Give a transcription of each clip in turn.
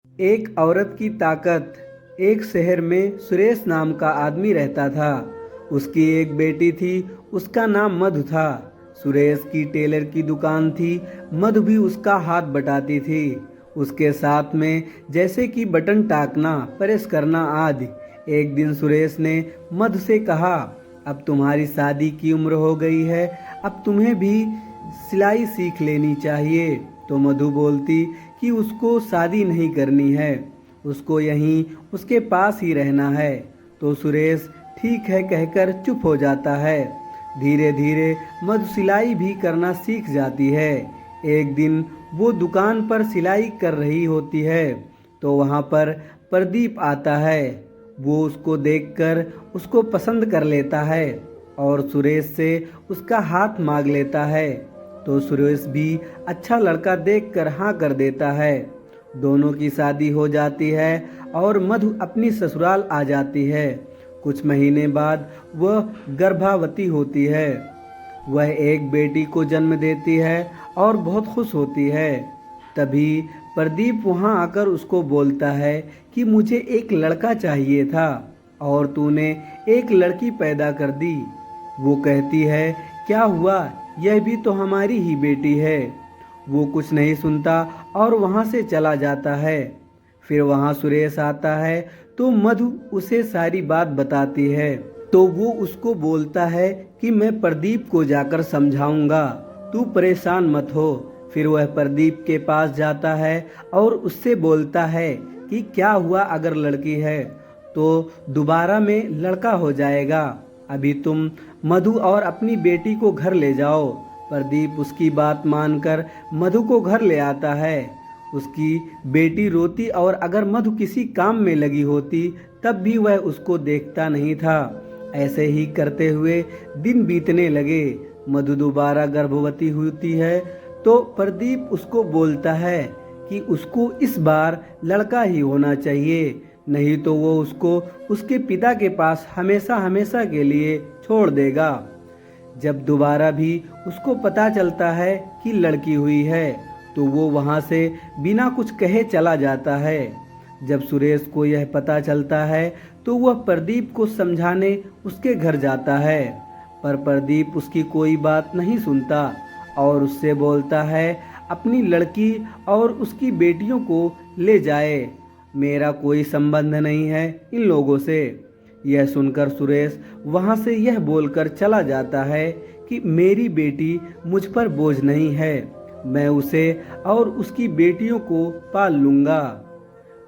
एक औरत की ताकत। एक शहर में सुरेश नाम का आदमी रहता था। उसकी एक बेटी थी, उसका नाम मधु था। सुरेश की टेलर की दुकान थी, मधु भी उसका हाथ बटाती थी। उसके साथ में जैसे कि बटन टाकना, प्रेस करना आदि। एक दिन सुरेश ने मधु से कहा, अब तुम्हारी शादी की उम्र हो गई है, अब तुम्हें भी सिलाई सीख लेनी चाहिए। तो मधु बोलती कि उसको शादी नहीं करनी है, उसको यहीं उसके पास ही रहना है। तो सुरेश ठीक है कहकर चुप हो जाता है। धीरे धीरे मधु सिलाई भी करना सीख जाती है। एक दिन वो दुकान पर सिलाई कर रही होती है तो वहाँ पर प्रदीप आता है। वो उसको देखकर उसको पसंद कर लेता है और सुरेश से उसका हाथ मांग लेता है। तो सुरेश भी अच्छा लड़का देखकर हाँ कर देता है। दोनों की शादी हो जाती है और मधु अपनी ससुराल आ जाती है। कुछ महीने बाद वह गर्भवती होती है। वह एक बेटी को जन्म देती है और बहुत खुश होती है। तभी प्रदीप वहां आकर उसको बोलता है कि मुझे एक लड़का चाहिए था और तूने एक लड़की पैदा कर दी। वो कहती है, क्या हुआ, यह भी तो हमारी ही बेटी है। वो कुछ नहीं सुनता और वहां से चला जाता है। फिर वहां सुरेश आता है तो मधु उसे सारी बात बताती है। तो वो उसको बोलता है कि मैं प्रदीप को जाकर समझाऊंगा, तू परेशान मत हो। फिर वह प्रदीप के पास जाता है और उससे बोलता है कि क्या हुआ, अगर लड़की है तो दोबारा में लड़का हो जाएगा। अभी तुम मधु और अपनी बेटी को घर ले जाओ। प्रदीप उसकी बात मानकर मधु को घर ले आता है। उसकी बेटी रोती और अगर मधु किसी काम में लगी होती तब भी वह उसको देखता नहीं था। ऐसे ही करते हुए दिन बीतने लगे। मधु दोबारा गर्भवती होती है तो प्रदीप उसको बोलता है कि उसको इस बार लड़का ही होना चाहिए, नहीं तो वो उसको उसके पिता के पास हमेशा हमेशा के लिए छोड़ देगा। जब दोबारा भी उसको पता चलता है कि लड़की हुई है तो वो वहां से बिना कुछ कहे चला जाता है। जब सुरेश को यह पता चलता है तो वह प्रदीप को समझाने उसके घर जाता है, पर प्रदीप उसकी कोई बात नहीं सुनता और उससे बोलता है अपनी लड़की और उसकी बेटियों को ले जाए, मेरा कोई संबंध नहीं है इन लोगों से। यह सुनकर सुरेश वहां से यह बोलकर चला जाता है कि मेरी बेटी मुझ पर बोझ नहीं है, मैं उसे और उसकी बेटियों को पाल लूंगा।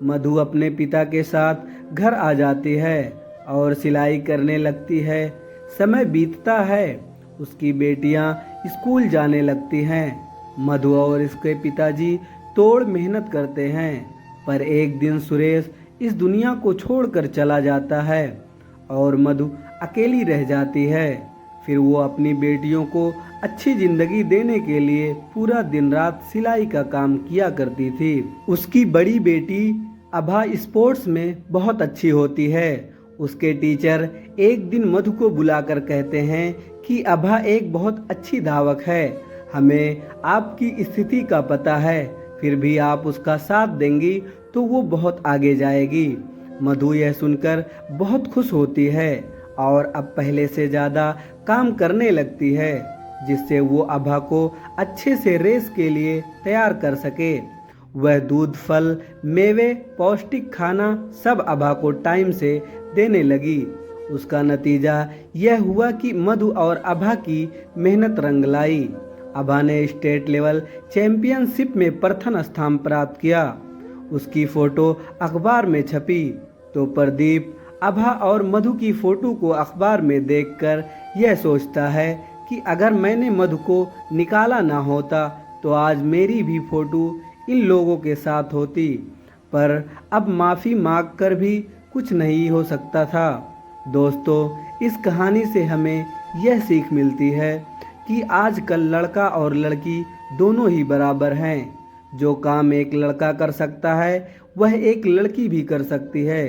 मधु अपने पिता के साथ घर आ जाती है और सिलाई करने लगती है। समय बीतता है, उसकी बेटियां स्कूल जाने लगती हैं। मधु और इसके पिताजी तोड़ मेहनत करते हैं, पर एक दिन सुरेश इस दुनिया को छोड़कर चला जाता है और मधु अकेली रह जाती है। फिर वो अपनी बेटियों को अच्छी जिंदगी देने के लिए पूरा दिन रात सिलाई का काम किया करती थी। उसकी बड़ी बेटी अभा स्पोर्ट्स में बहुत अच्छी होती है। उसके टीचर एक दिन मधु को बुलाकर कहते हैं कि अभा एक बहुत अच्छी धावक है, हमें आपकी स्थिति का पता है, फिर भी आप उसका साथ देंगी तो वो बहुत आगे जाएगी। मधु यह सुनकर बहुत खुश होती है और अब पहले से ज़्यादा काम करने लगती है, जिससे वो अभा को अच्छे से रेस के लिए तैयार कर सके। वह दूध, फल, मेवे, पौष्टिक खाना सब अभा को टाइम से देने लगी। उसका नतीजा यह हुआ कि मधु और अभा की मेहनत रंग लाई। अभा ने स्टेट लेवल चैंपियनशिप में प्रथम स्थान प्राप्त किया। उसकी फोटो अखबार में छपी तो प्रदीप अभा और मधु की फोटो को अखबार में देखकर यह सोचता है कि अगर मैंने मधु को निकाला ना होता तो आज मेरी भी फोटो इन लोगों के साथ होती। पर अब माफ़ी मांग कर भी कुछ नहीं हो सकता था। दोस्तों, इस कहानी से हमें यह सीख मिलती है कि आजकल लड़का और लड़की दोनों ही बराबर हैं। जो काम एक लड़का कर सकता है वह एक लड़की भी कर सकती है।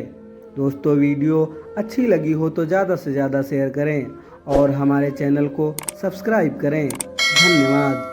दोस्तों, वीडियो अच्छी लगी हो तो ज़्यादा से ज़्यादा शेयर करें और हमारे चैनल को सब्सक्राइब करें। धन्यवाद।